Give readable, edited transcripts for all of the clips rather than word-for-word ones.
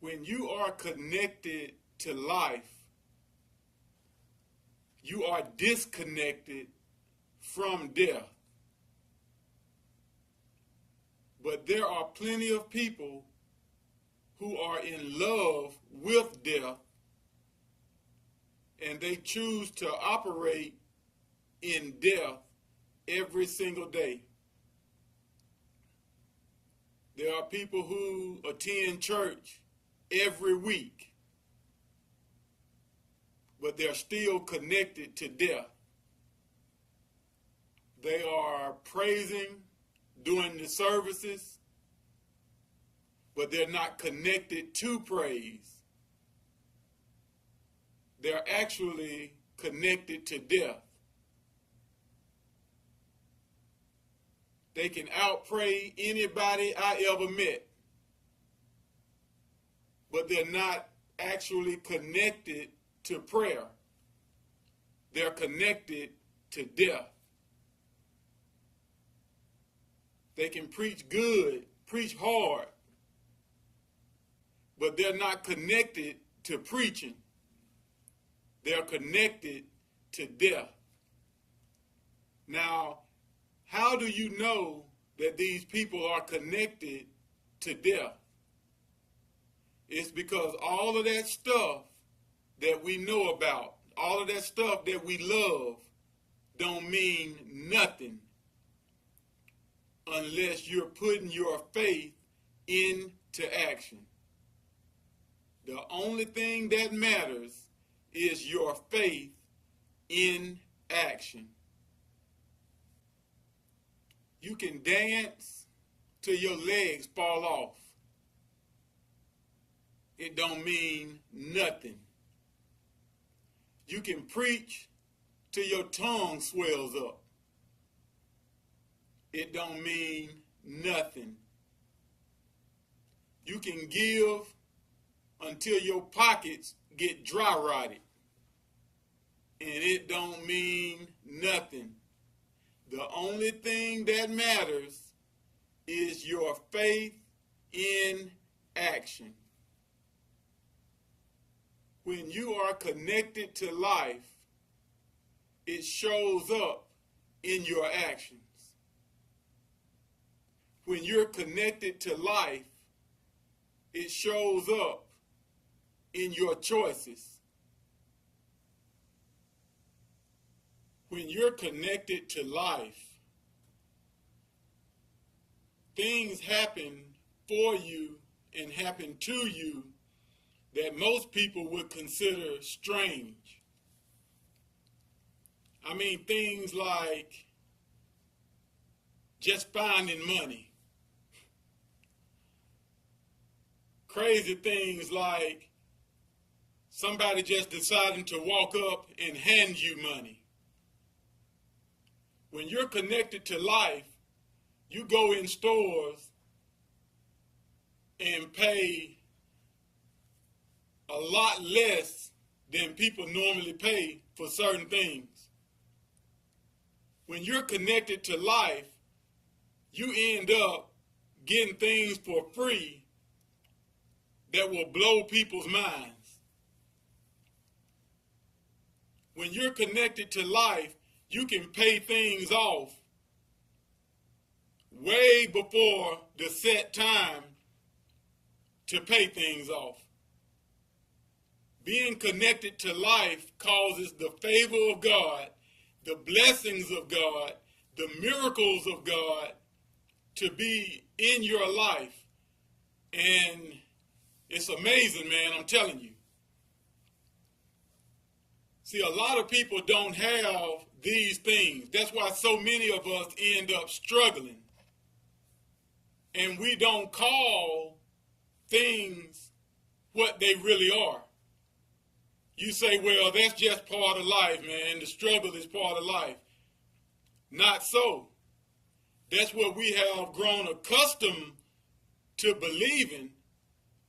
When you are connected to life, you are disconnected from death. But there are plenty of people who are in love with death, and they choose to operate in death every single day. There are people who attend church every week, but they're still connected to death. They are praising during the services, but they're not connected to praise. They're actually connected to death. They can outpray anybody I ever met, but they're not actually connected to prayer. They're connected to death. They can preach good, preach hard, but they're not connected to preaching. They're connected to death. Now, how do you know that these people are connected to death? It's because all of that stuff that we know about, all of that stuff that we love, don't mean nothing unless you're putting your faith into action. The only thing that matters is your faith in action. You can dance till your legs fall off. It don't mean nothing. You can preach till your tongue swells up. It don't mean nothing. You can give until your pockets get dry rotted. And it don't mean nothing. The only thing that matters is your faith in action. When you are connected to life, it shows up in your actions. When you're connected to life, it shows up in your choices. When you're connected to life, things happen for you and happen to you that most people would consider strange. I mean, things like just finding money. Crazy things like somebody just deciding to walk up and hand you money. When you're connected to life, you go in stores and pay a lot less than people normally pay for certain things. When you're connected to life, you end up getting things for free that will blow people's minds. When you're connected to life, you can pay things off way before the set time to pay things off. Being connected to life causes the favor of God, the blessings of God, the miracles of God to be in your life. And it's amazing, man, I'm telling you. See, a lot of people don't have these things. That's why so many of us end up struggling. And we don't call things what they really are. You say, well, that's just part of life, man. The struggle is part of life. Not so. That's what we have grown accustomed to believing.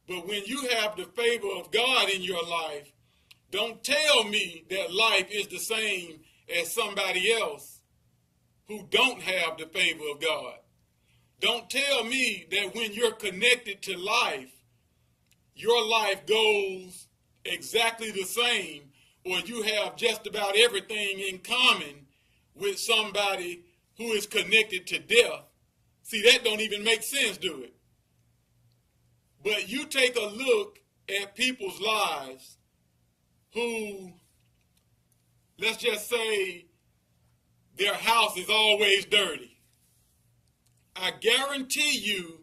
But when you have the favor of God in your life, don't tell me that life is the same as somebody else who don't have the favor of God. Don't tell me that when you're connected to life, your life goes exactly the same, or you have just about everything in common with somebody who is connected to death. See, that don't even make sense, do it? But you take a look at people's lives who, let's just say, their house is always dirty. I guarantee you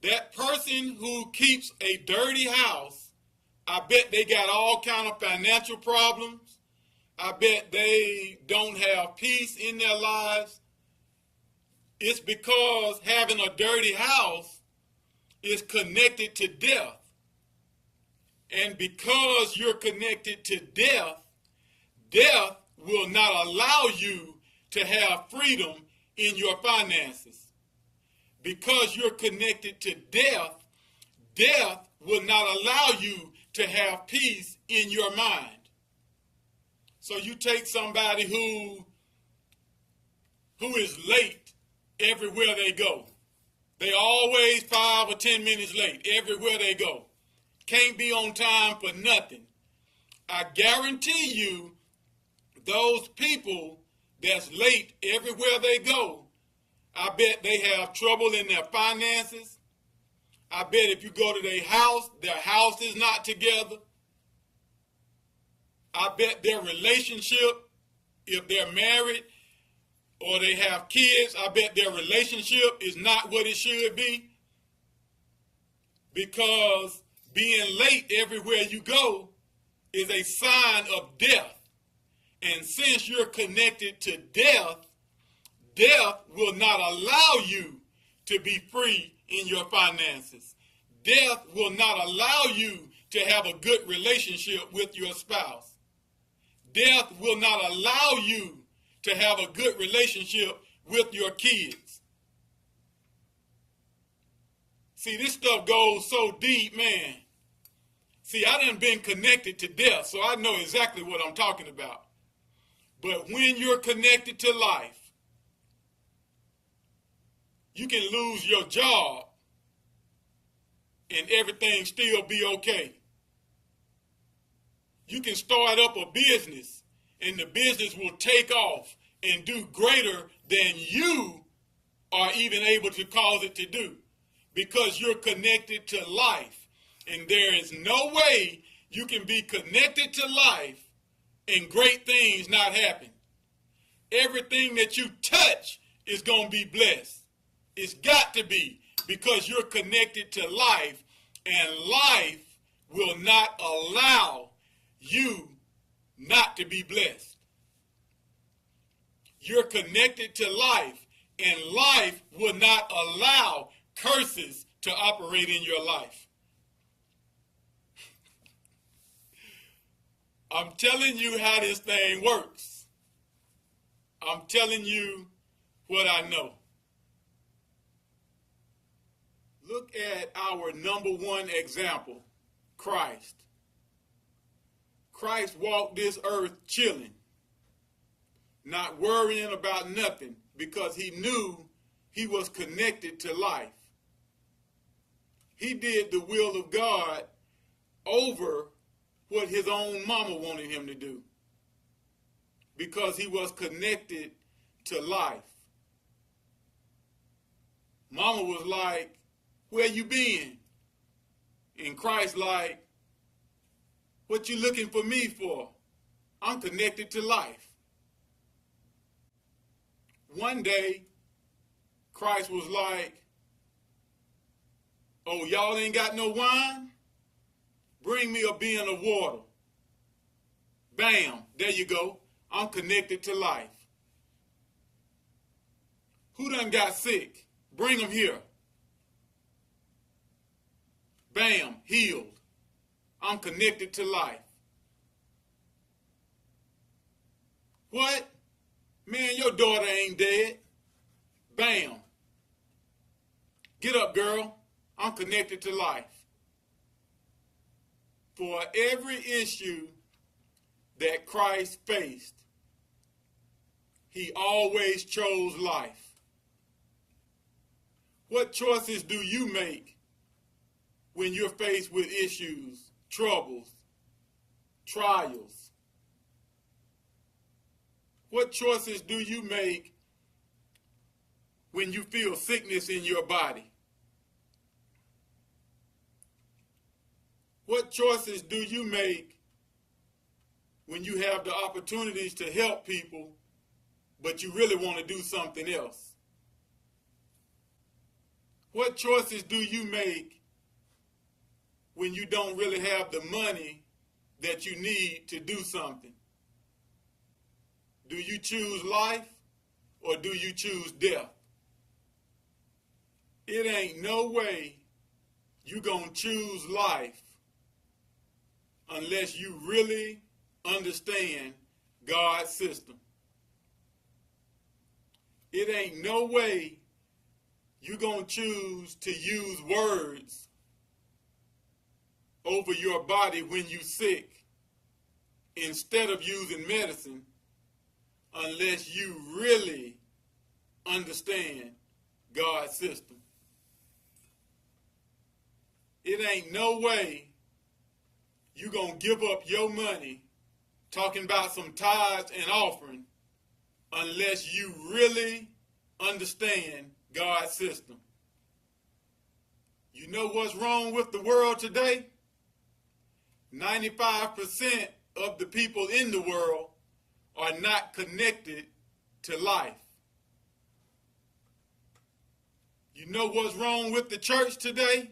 that person who keeps a dirty house, I bet they got all kind of financial problems. I bet they don't have peace in their lives. It's because having a dirty house is connected to death. And because you're connected to death, death will not allow you to have freedom in your finances. Because you're connected to death, death will not allow you to have peace in your mind. So you take somebody who is late everywhere they go. They always 5 or 10 minutes late everywhere they go. Can't be on time for nothing. I guarantee you those people that's late everywhere they go, I bet they have trouble in their finances. I bet if you go to their house is not together. I bet their relationship, if they're married or they have kids, I bet their relationship is not what it should be. Because being late everywhere you go is a sign of death. And since you're connected to death, death will not allow you to be free in your finances. Death will not allow you to have a good relationship with your spouse. Death will not allow you to have a good relationship with your kids. See, this stuff goes so deep, man. See, I done been connected to death, so I know exactly what I'm talking about. But when you're connected to life, you can lose your job and everything still be okay. You can start up a business and the business will take off and do greater than you are even able to cause it to do because you're connected to life. And there is no way you can be connected to life and great things not happen. Everything that you touch is going to be blessed. It's got to be because you're connected to life, and life will not allow you not to be blessed. You're connected to life, and life will not allow curses to operate in your life. I'm telling you how this thing works. I'm telling you what I know. Look at our number one example, Christ. Christ walked this earth chilling, not worrying about nothing because he knew he was connected to life. He did the will of God over what his own mama wanted him to do because he was connected to life. Mama was like, where you been? And Christ like, what you looking for me for? I'm connected to life. One day, Christ was like, oh, y'all ain't got no wine? Bring me a bin of water. Bam, there you go. I'm connected to life. Who done got sick? Bring them here. Bam, healed. I'm connected to life. What? Man, your daughter ain't dead. Bam. Get up, girl. I'm connected to life. For every issue that Christ faced, he always chose life. What choices do you make when you're faced with issues, troubles, trials? What choices do you make when you feel sickness in your body? What choices do you make when you have the opportunities to help people, but you really want to do something else? What choices do you make when you don't really have the money that you need to do something? Do you choose life or do you choose death? It ain't no way you gonna choose life unless you really understand God's system. It ain't no way you gonna choose to use words over your body when you sick instead of using medicine unless you really understand God's system. It ain't no way you gonna give up your money talking about some tithes and offering unless you really understand God's system. You know what's wrong with the world today? 95% of the people in the world are not connected to life. You know what's wrong with the church today?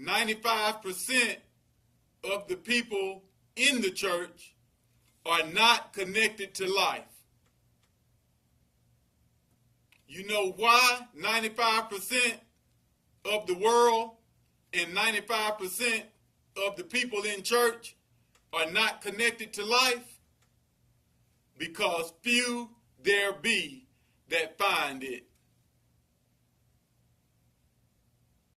95% of the people in the church are not connected to life. You know why 95% of the world and 95% of the people in church are not connected to life? Because few there be that find it.